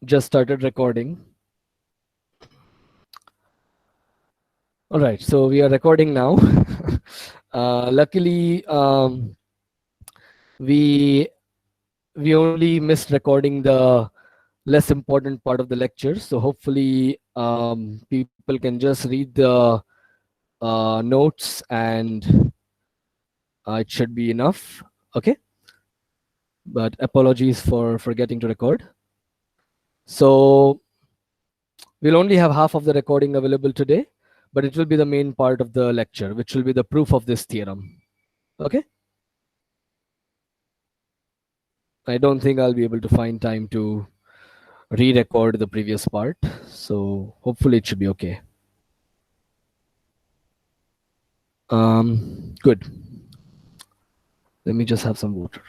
just started recording. All right, so we are recording now. Luckily, we only missed recording the less important part of the lecture. So hopefully, people can just read the notes and it should be enough. Okay, but apologies for forgetting to record. So we'll only have half of the recording available today, but it will be the main part of the lecture, which will be the proof of this theorem. Okay. I don't think I'll be able to find time to re-record the previous part. So hopefully it should be okay. Good. Let me just have some water.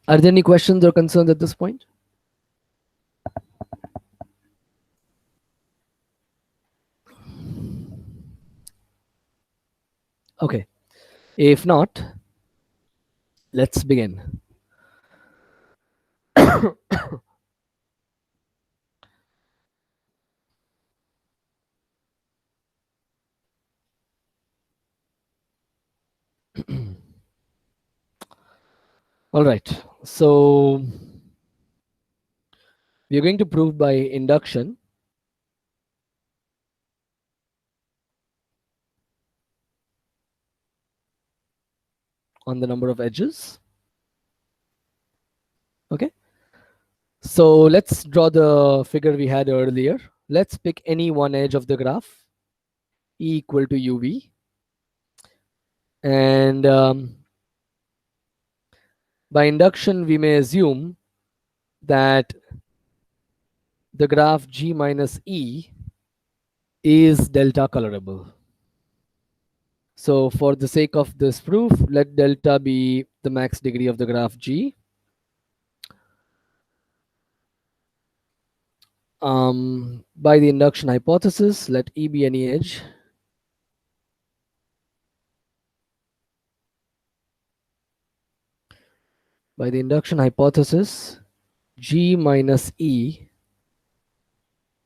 Are there any questions or concerns at this point? Okay. If not, let's begin. All right. So we're going to prove by induction on the number of edges. Okay. So let's draw the figure we had earlier. Let's pick any one edge of the graph, E equal to UV. And by induction, we may assume that the graph G minus E is delta colorable. So for the sake of this proof, let delta be the max degree of the graph G. By the induction hypothesis, let E be any edge. By the induction hypothesis, G minus E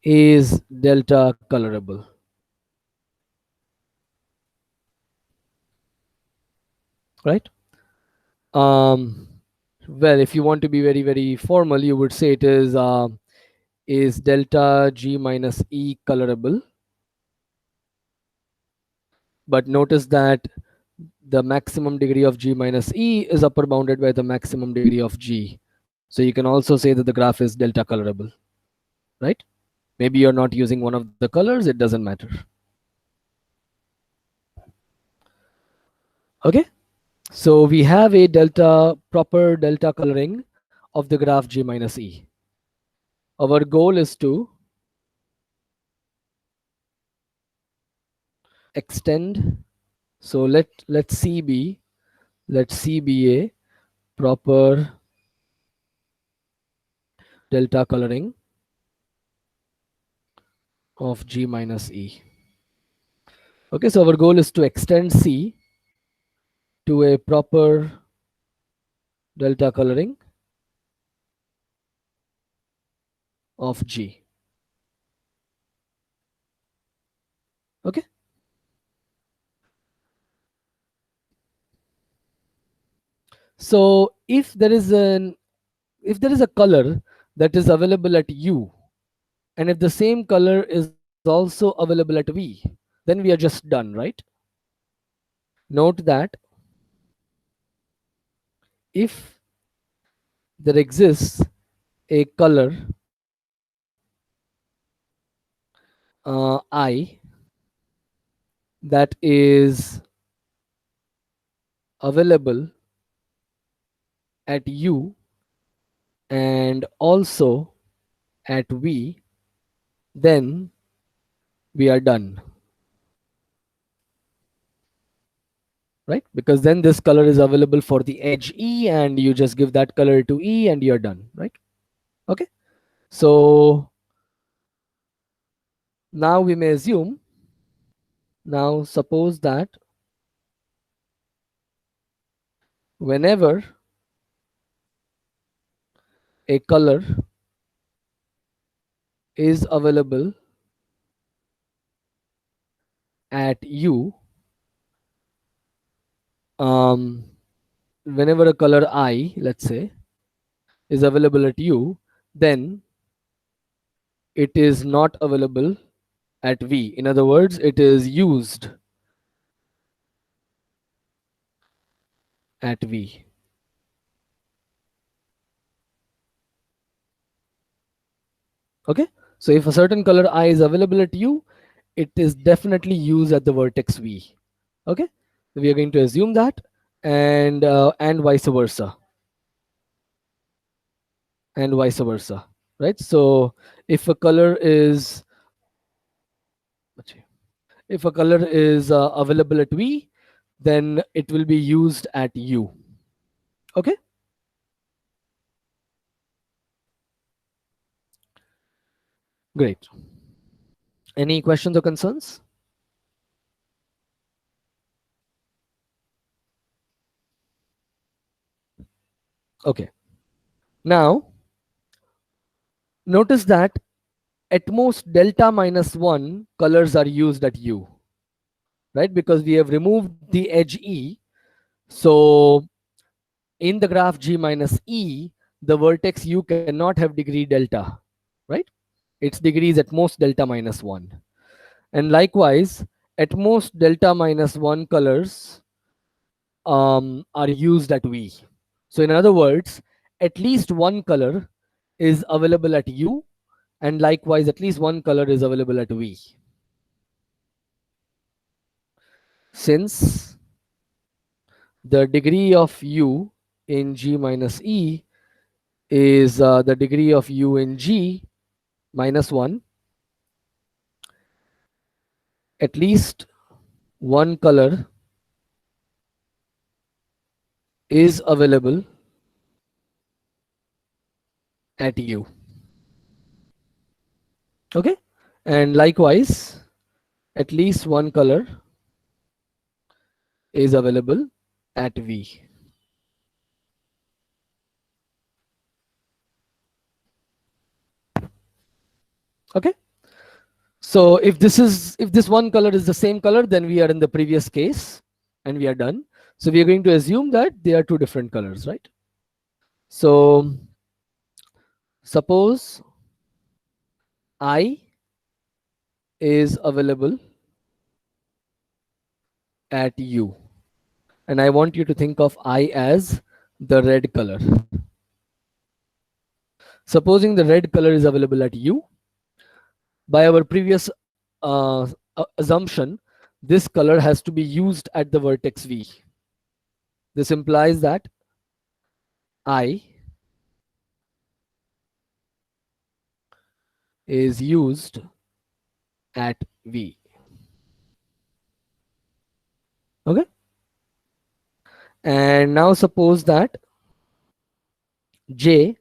is delta colorable. Right? Well, if you want to be very, very formal, you would say it is delta G minus E colorable. But notice that the maximum degree of G minus E is upper bounded by the maximum degree of G. So you can also say that the graph is delta colorable, right? Maybe you're not using one of the colors, it doesn't matter. Okay, so we have a proper delta coloring of the graph G minus E. Our goal is to extend. So let C be a proper delta coloring of G minus E. Okay, so our goal is to extend C to a proper delta coloring of G. Okay. So if there is a color that is available at U, and if the same color is also available at V, then we are just done, right? Note that if there exists a color I that is available at U and also at V, then we are done, right? Because then this color is available for the edge E and you just give that color to E and you're done, right? Okay. So now we may assume, now suppose that whenever a color is available at U, um, whenever a color I, let's say, is available at U, then it is not available at V. In other words, it is used at V. Okay, so if a certain color I is available at U, it is definitely used at the vertex V. Okay, so we are going to assume that, and vice versa, and vice versa, right? So if a color is available at V, then it will be used at U. Okay, great. Any questions or concerns? Okay, now notice that at most delta minus 1 colors are used at U, right? Because we have removed the edge E. So in the graph G minus E, the vertex U cannot have degree delta, right? Its degree is at most delta minus 1. And likewise, at most delta minus 1 colors are used at V. So in other words, at least one color is available at U, and likewise, at least one color is available at V. Since the degree of U in G minus E is the degree of U in G minus 1, at least one color is available at U. Okay, and likewise, at least one color is available at V. Okay, so if this one color is the same color, then we are in the previous case and we are done. So we are going to assume that they are two different colors, right? So suppose I is available at U, and I want you to think of I as the red color. Supposing the red color is available at U, by our previous assumption, this color has to be used at the vertex V. This implies that I is used at V. Okay, and now suppose that J,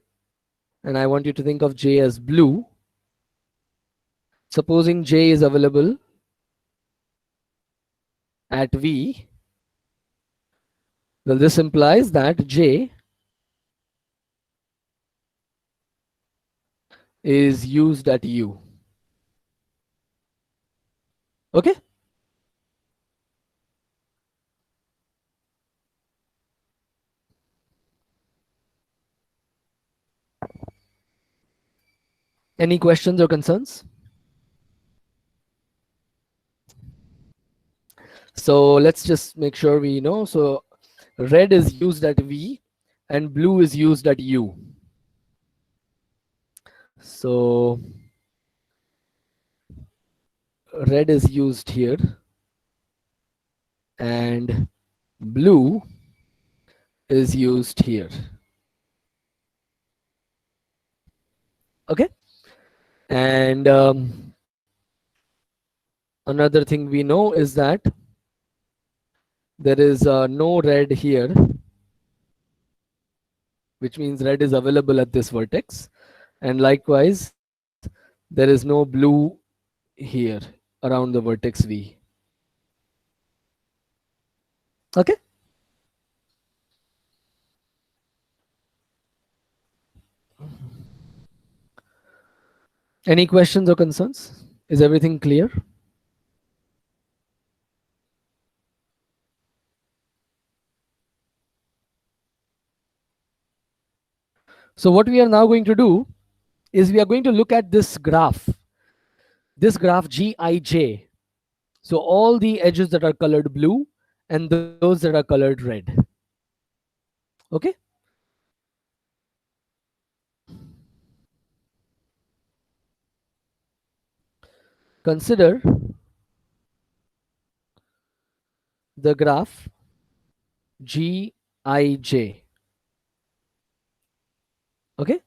and I want you to think of J as blue. Supposing J is available at V, well, this implies that J is used at U. Okay, any questions or concerns? So let's just make sure we know. So red is used at V and blue is used at U. So red is used here and blue is used here. Okay, and another thing we know is that there is no red here, which means red is available at this vertex, and likewise there is no blue here around the vertex V. Okay, Any questions or concerns? Is everything clear? So what we are now going to do is we are going to look at this graph Gij. So all the edges that are colored blue and those that are colored red. Okay. Consider the graph Gij. Okay.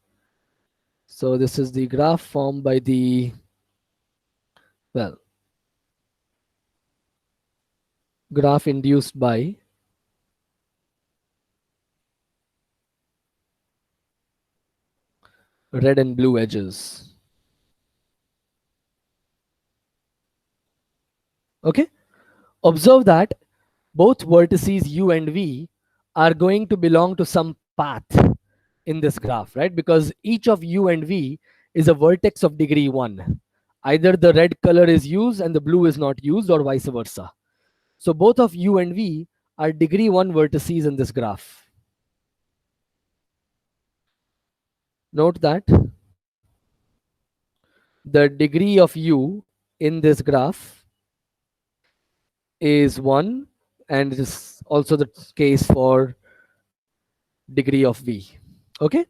So this is the graph formed by the, well, graph induced by red and blue edges. Okay. Observe that both vertices u and v are going to belong to some path in this graph, right? Because each of u and v is a vertex of degree 1. Either the red color is used and the blue is not used, or vice versa. So both of u and v are degree 1 vertices in this graph. Note that the degree of u in this graph is 1, and it is also the case for degree of v. Okay.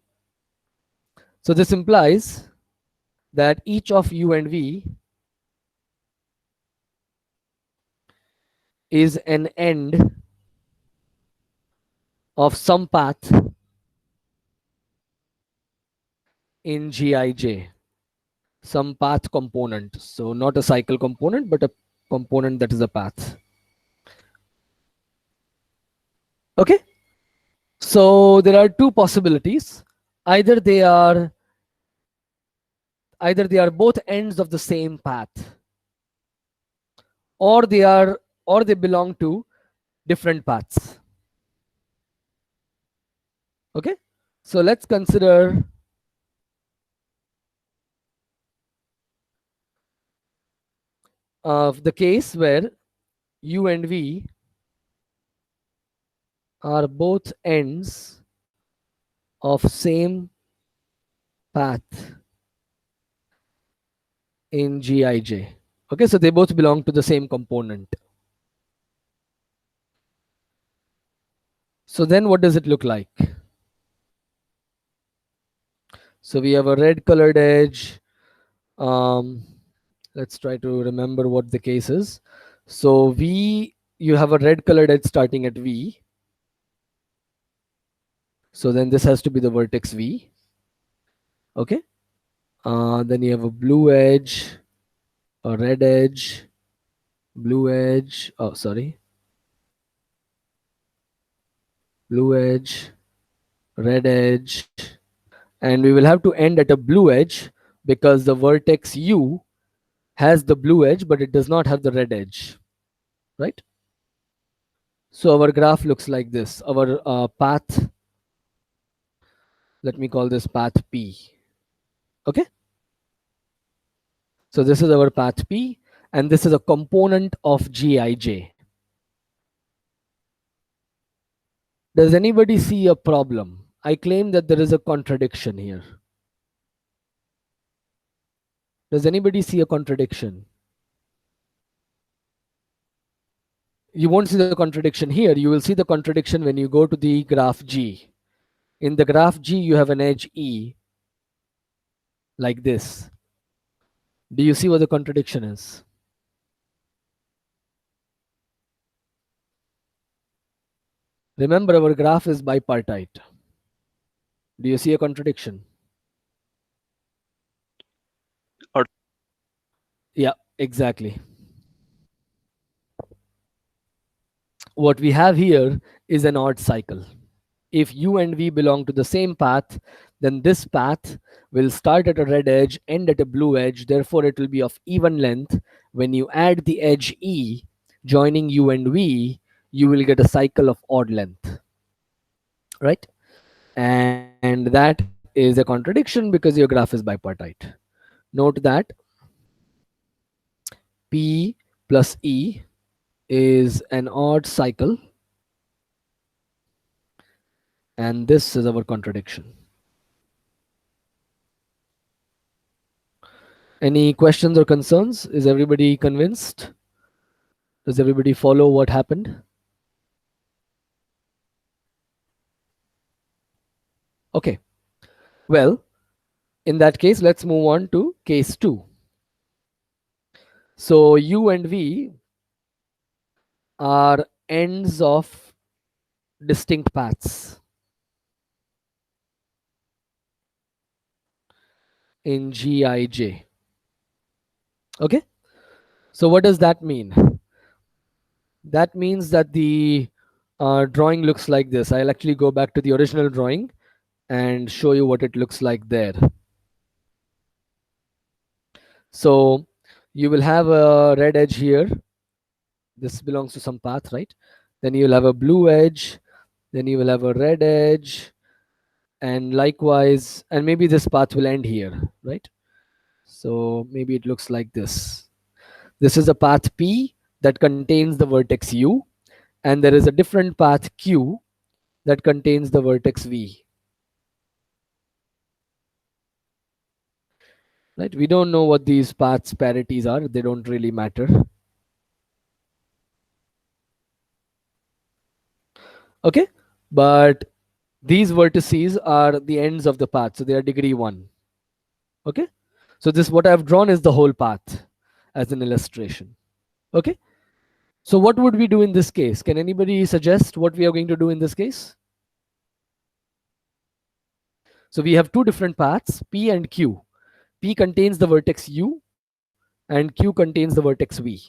So this implies that each of u and v is an end of some path in Gij, some path component. So not a cycle component, but a component that is a path. Okay. So there are two possibilities. Either they are both ends of the same path, or they belong to different paths. Okay. So let's consider the case where u and v are both ends of same path in Gij. Okay, so they both belong to the same component. So then what does it look like? So we have a red colored edge. Let's try to remember what the case is. So you have a red colored edge starting at V. So then this has to be the vertex V. Okay. Then you have a blue edge, a red edge, blue edge. Oh, sorry. Blue edge, red edge. And we will have to end at a blue edge because the vertex U has the blue edge, but it does not have the red edge, right? So our graph looks like this. Our path, let me call this path P. Okay. So this is our path P, and this is a component of Gij. Does anybody see a problem? I claim that there is a contradiction here. Does anybody see a contradiction? You won't see the contradiction here. You will see the contradiction when you go to the graph G. In the graph G, you have an edge E like this. Do you see what the contradiction is? Remember, our graph is bipartite. Do you see a contradiction? Yeah, exactly. What we have here is an odd cycle. If u and v belong to the same path, then this path will start at a red edge, end at a blue edge. Therefore, it will be of even length. When you add the edge E joining u and v, you will get a cycle of odd length, right? And that is a contradiction because your graph is bipartite. Note that P plus E is an odd cycle, and this is our contradiction. Any questions or concerns? Is everybody convinced? Does everybody follow what happened? Okay. Well, in that case, let's move on to case 2. So U and V are ends of distinct paths in Gij. Okay. So what does that mean? That means that the drawing looks like this. I'll actually go back to the original drawing and show you what it looks like there. So you will have a red edge here. This belongs to some path, right? Then you'll have a blue edge. Then you will have a red edge. And likewise, and maybe this path will end here, right? So maybe it looks like this. This is a path P that contains the vertex U. And there is a different path Q that contains the vertex V. Right? We don't know what these paths parities are. They don't really matter. Okay. But these vertices are the ends of the path. So they are degree 1. Okay. So this, what I've drawn is the whole path as an illustration. Okay. So what would we do in this case? Can anybody suggest what we are going to do in this case? So we have two different paths, P and Q. P contains the vertex U and Q contains the vertex V,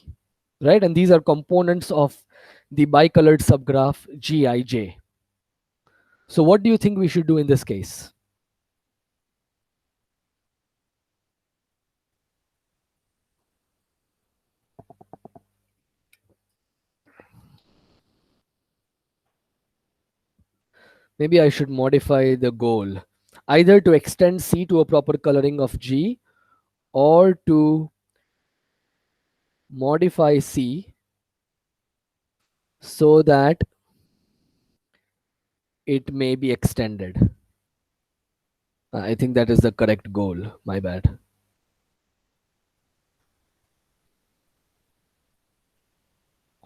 right? And these are components of the bicolored subgraph Gij. So what do you think we should do in this case? Maybe I should modify the goal, either to extend C to a proper coloring of G or to modify C so that it may be extended. I think that is the correct goal. My bad.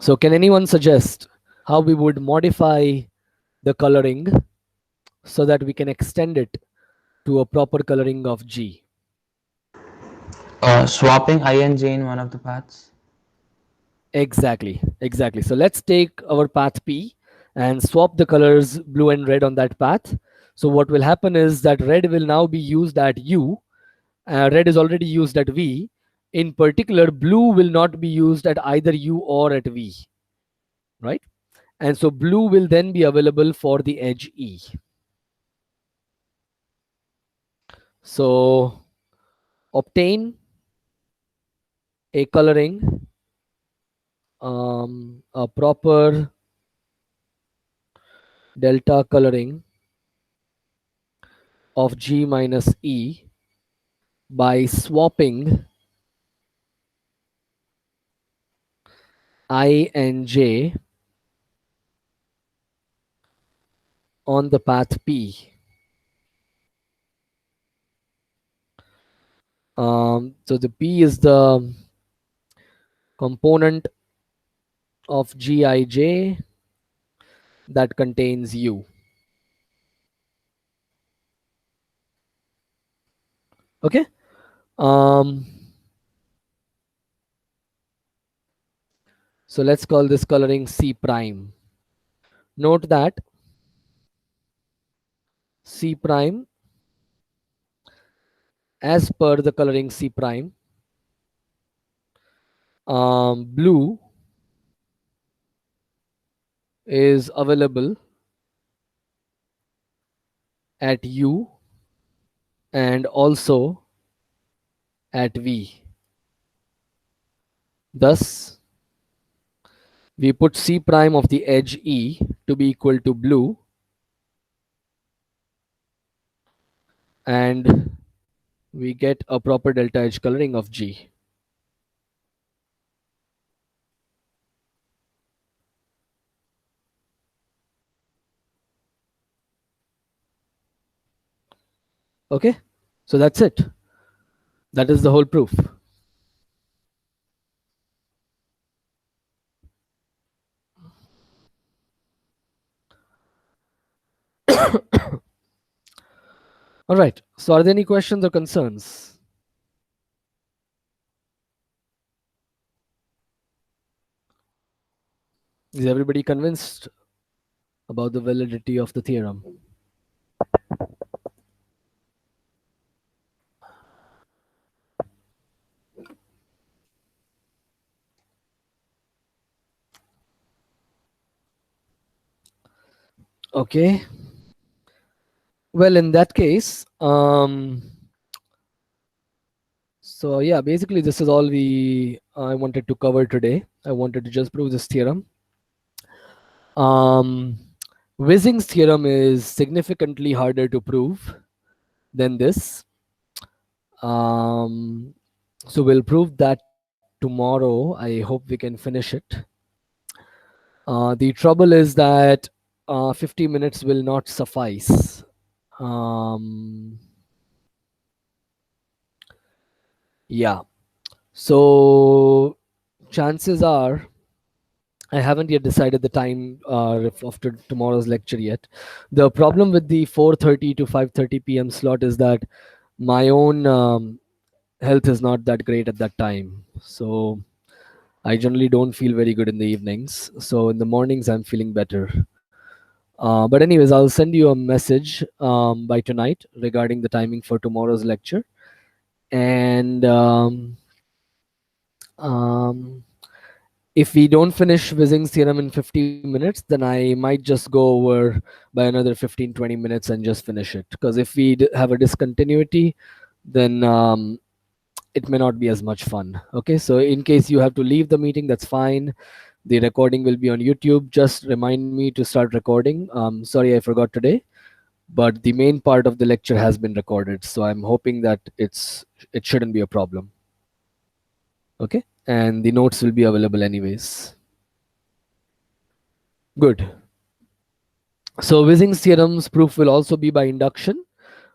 So can anyone suggest how we would modify the coloring so that we can extend it to a proper coloring of G? Swapping I and J in one of the paths. Exactly. So let's take our path P and swap the colors blue and red on that path. So what will happen is that red will now be used at U. Red is already used at V. In particular, blue will not be used at either U or at V, right? And so blue will then be available for the edge E. So obtain a coloring, a proper delta coloring of G minus E by swapping I and J on the path P. So the P is the component of Gij that contains U. Okay. So let's call this coloring C prime. Note that C prime, as per the coloring C prime, blue is available at U and also at V. Thus, we put C prime of the edge E to be equal to blue and we get a proper delta edge coloring of G. Okay, so that's it. That is the whole proof. All right, so are there any questions or concerns? Is everybody convinced about the validity of the theorem? Okay. Well, in that case, so yeah, basically this is all I wanted to cover today. I wanted to just prove this theorem. Wissing's theorem is significantly harder to prove than this. So we'll prove that tomorrow. I hope we can finish it. The trouble is that 50 minutes will not suffice. Yeah. So chances are, I haven't yet decided the time after tomorrow's lecture yet. The problem with the 4:30 to 5:30 p.m. slot is that my own health is not that great at that time. So I generally don't feel very good in the evenings. So in the mornings, I'm feeling better. But anyways, I'll send you a message by tonight regarding the timing for tomorrow's lecture. And if we don't finish Wissing's theorem in 50 minutes, then I might just go over by another 15-20 minutes and just finish it. Because if we have a discontinuity, then it may not be as much fun. Okay, so in case you have to leave the meeting, that's fine. The recording will be on YouTube. Just remind me to start recording. Sorry, I forgot today, but the main part of the lecture has been recorded, so I'm hoping that it shouldn't be a problem. Okay, and the notes will be available anyways. Good. So Wissing's theorem's proof will also be by induction,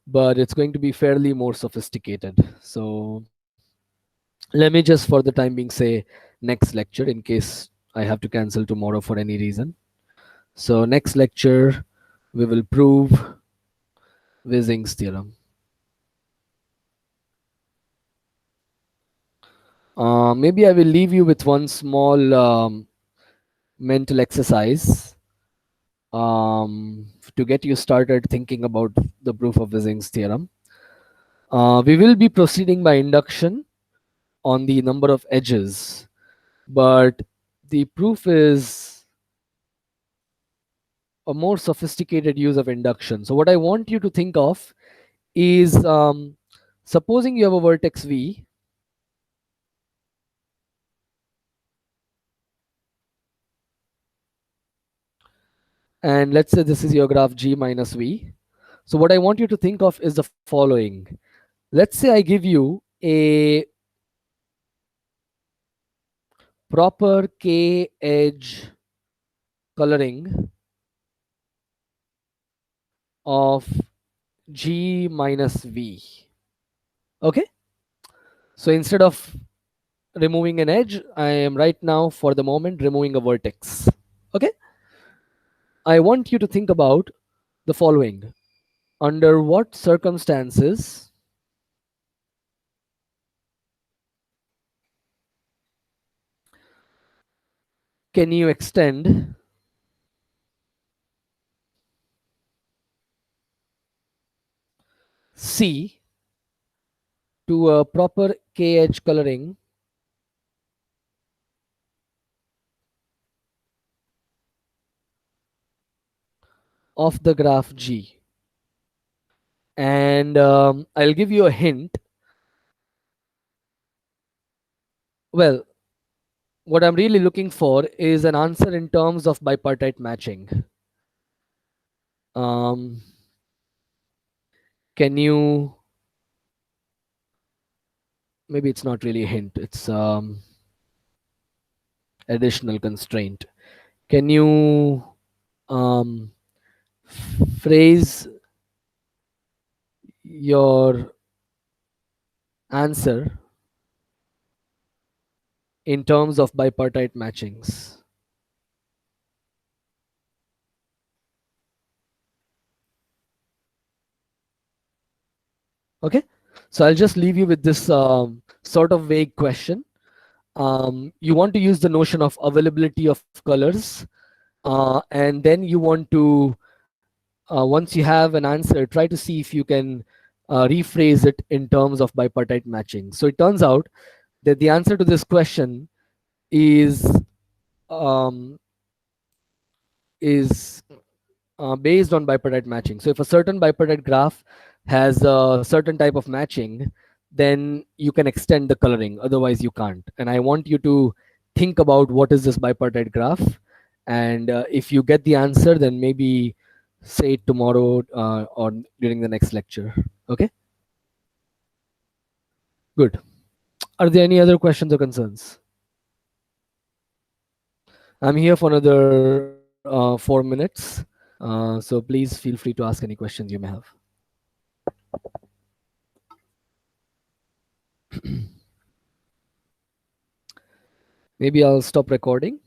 but it's going to be fairly more sophisticated. So let me just for the time being say next lecture in case I have to cancel tomorrow for any reason. So next lecture, we will prove Wissing's theorem. Maybe I will leave you with one small mental exercise to get you started thinking about the proof of Wissing's theorem. We will be proceeding by induction on the number of edges, but the proof is a more sophisticated use of induction. So what I want you to think of is supposing you have a vertex V and let's say this is your graph G minus V. So what I want you to think of is the following. Let's say I give you a proper K edge coloring of G minus V. Okay. So instead of removing an edge, I am right now for the moment removing a vertex. Okay. I want you to think about the following. Under what circumstances can you extend C to a proper K edge coloring of the graph G? And I'll give you a hint. Well, what I'm really looking for is an answer in terms of bipartite matching. can you, maybe it's not really a hint, it's additional constraint. Can you um, phrase your answer in terms of bipartite matchings? Okay, so I'll just leave you with this sort of vague question. You want to use the notion of availability of colors, and then you want to, once you have an answer, try to see if you can rephrase it in terms of bipartite matching. So it turns out that the answer to this question is um, is based on bipartite matching. So if a certain bipartite graph has a certain type of matching, then you can extend the coloring. Otherwise, you can't. And I want you to think about what is this bipartite graph. And if you get the answer, then maybe say it tomorrow or during the next lecture. Okay, good. Are there any other questions or concerns? I'm here for another 4 minutes. So please feel free to ask any questions you may have. Maybe I'll stop recording.